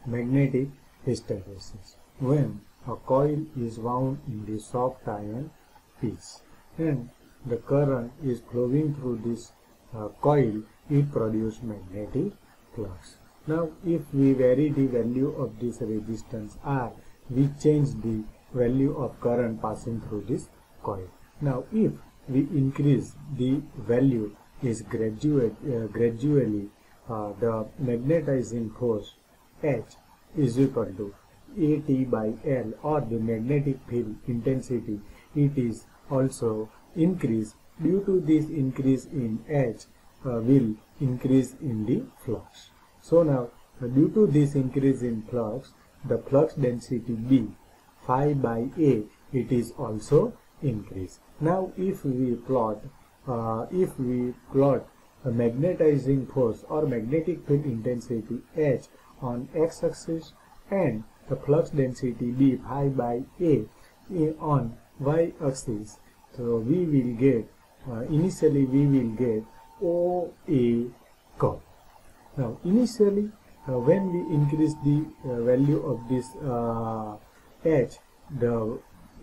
magnetic hysteresis. When a coil is wound in the soft iron piece and the current is flowing through this coil, it produces magnetic flux. Now, if we vary the value of this resistance R, we change the value of current passing through this coil. Now, if we increase the value is gradually, the magnetizing force H is equal to AT by L, or the magnetic field intensity, it is also increased. Due to this increase in H, will increase in the flux. So now, due to this increase in flux, the flux density B, phi by A, it is also increased. Now, if we plot a magnetizing force or magnetic field intensity H on x-axis and the flux density B, phi by A, on y-axis, so we will get initially we will get OA curve. Now, initially, when we increase the value of this H,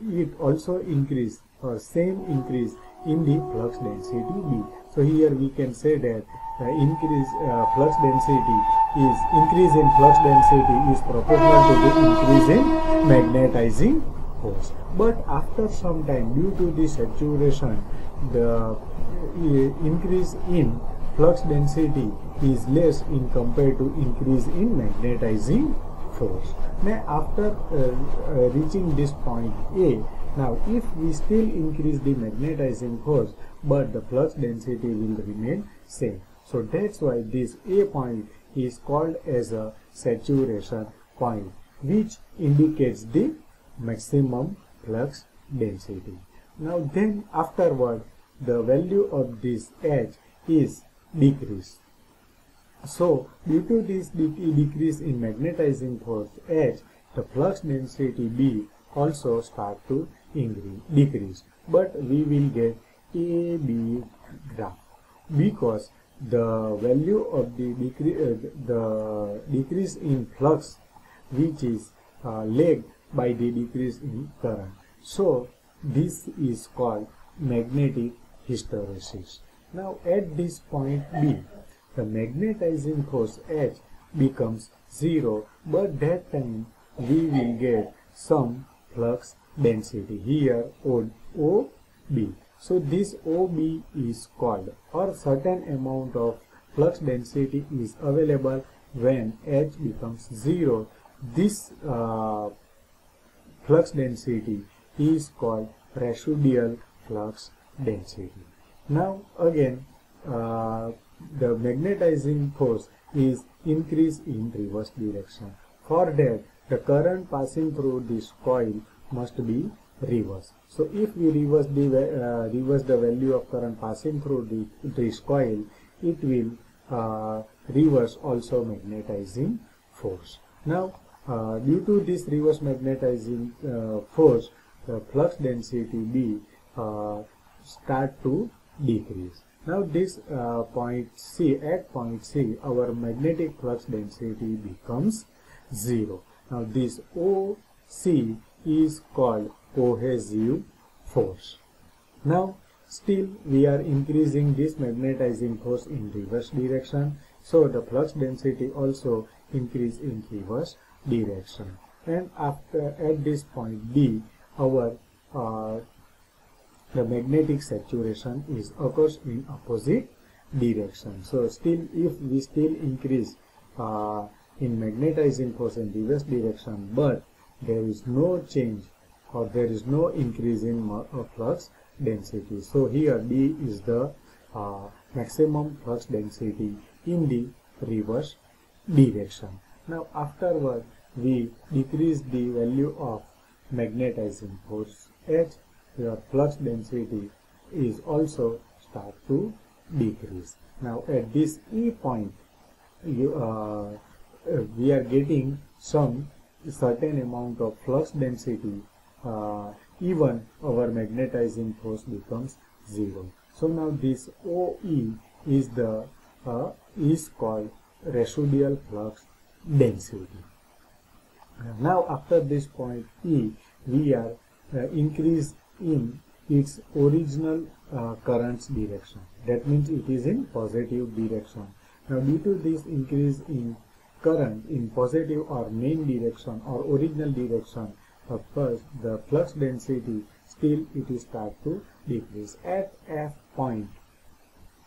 it also increase same increase in the flux density B. So here we can say that increase in flux density is proportional to the increase in magnetizing force. But after some time, due to the saturation, the increase in flux density is less in compared to increase in magnetizing force. Now, after reaching this point A, now if we still increase the magnetizing force, but the flux density will remain same. So that's why this A point is called as a saturation point, which indicates the maximum flux density. Now then afterward, the value of this H is decreased. So due to this decrease in magnetizing force H, the flux density B also start to decrease. But we will get AB graph because the value of the decrease in flux, which is lagged by the decrease in current. So this is called magnetic hysteresis. Now at this point B, the magnetizing force H becomes 0, but that time we will get some flux density here OB. So this OB is called, or certain amount of flux density is available when H becomes 0. This flux density is called residual flux density. Now again, the magnetizing force is increased in reverse direction. For that, the current passing through this coil must be reversed. So if we reverse the value of current passing through this coil, it will reverse also magnetizing force. Now, due to this reverse magnetizing force, the flux density B start to decrease. Now this point C, at point C, our magnetic flux density becomes 0. Now this OC is called cohesive force. Now still we are increasing this magnetizing force in reverse direction, so the flux density also increase in reverse direction. And after at this point D, our the magnetic saturation is occurs in opposite direction. So still, if we still increase in magnetizing force in reverse direction, but there is no change or there is no increase in flux density. So here D is the maximum flux density in the reverse direction. Now afterward, we decrease the value of magnetizing force H. Your flux density is also start to decrease. Now at this E point, we are getting some certain amount of flux density, even our magnetizing force becomes 0. So now this OE is called residual flux density. Now after this point E, we are increase in its original current's direction. That means it is in positive direction. Now due to this increase in current in positive or main direction or original direction, first the flux density still it is start to decrease. At F point,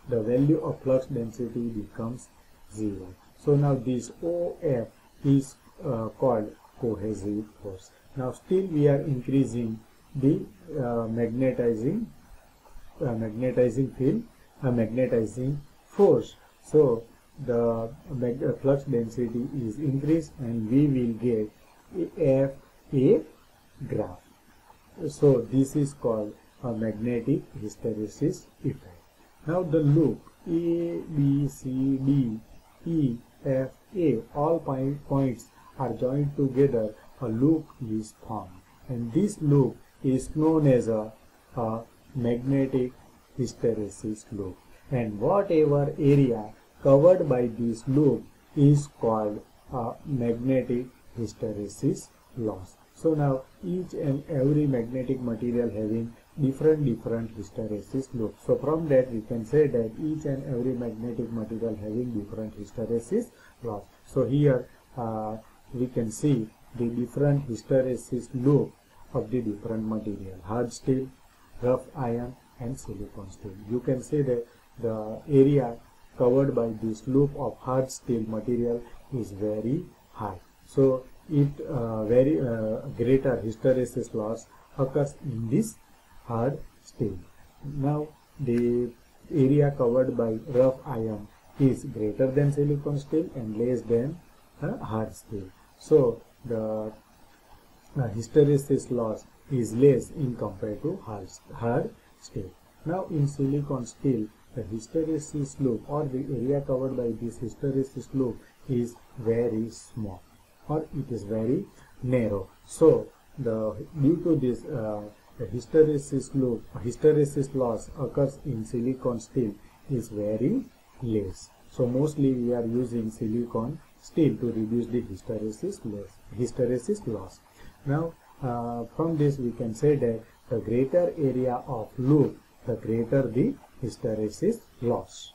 the value of flux density becomes 0. So now this OF is called cohesive force. Now still we are increasing the magnetizing field, magnetizing force. So the flux density is increased and we will get a graph. So this is called a magnetic hysteresis effect. Now the loop A, B, C, D, E, F, A, all points are joined together, a loop is formed. And this loop is known as a magnetic hysteresis loop. And whatever area covered by this loop is called a magnetic hysteresis loss. So now each and every magnetic material having different hysteresis loops. So from that we can say that each and every magnetic material having different hysteresis loss. So here we can see the different hysteresis loop of the different material: hard steel, rough iron and silicon steel. You can say that the area covered by this loop of hard steel material is very high. So it very greater hysteresis loss occurs in this hard steel. Now the area covered by rough iron is greater than silicon steel and less than hard steel. So the hysteresis loss is less in compared to hard steel. Now in silicon steel, the hysteresis loop or the area covered by this hysteresis loop is very small or it is very narrow. So due to this the hysteresis loss occurs in silicon steel is very less. So mostly we are using silicon steel to reduce the hysteresis loss. Now from this we can say that the greater area of loop, the greater the hysteresis loss.